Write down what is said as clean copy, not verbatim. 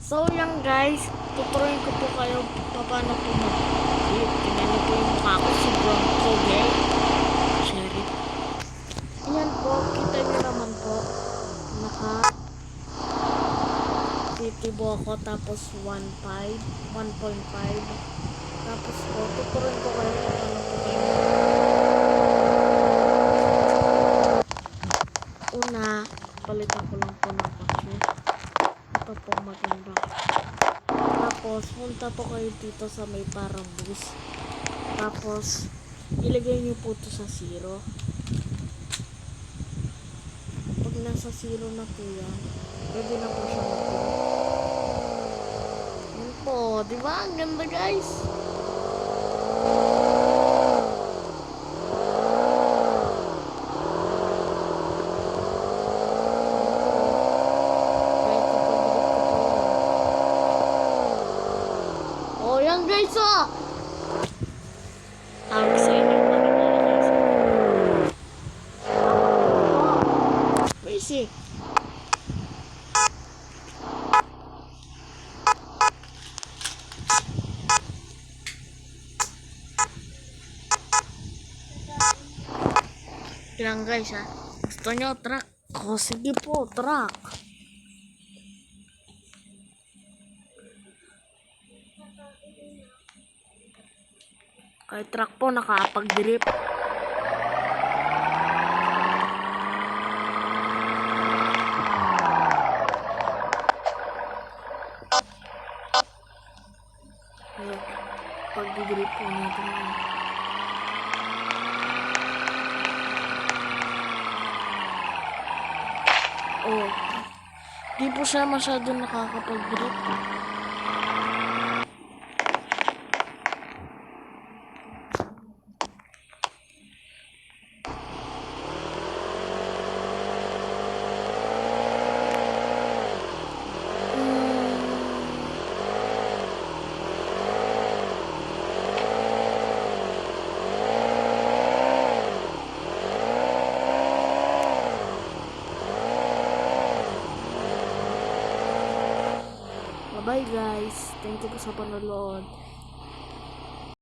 So yan guys, tuturuin ko po kayo paano po mag-grip. Tingnan niyo po yung mukha ko, sobrang pogi. Cherry. Ayan po, kita niyo naman po. Naka titibo ako tapos 1.5. Tapos po, tuturuin ko kayo paano po kayo. Una, palitan ko lang po ng kotse. Ito po maganda. Tapos, punta po kayo dito sa may parang bus. Tapos, ilagay niyo po ito sa 0. Pag nasa 0 na po yan, pwede na po siya mag-grip. Yan po, di ba? Ang ganda guys. Oh, yan guys, oh! Tawag sa inyo, manimala guys. Crazy. Ilang guys, ha? Gusto nyo truck? Oh, sige po, truck. Kay truck po nakapag-grip. Ayan, pag-grip po natin. Oh, di po siya masyado nakakapag-grip. Bye guys. Thank you po sa panonood.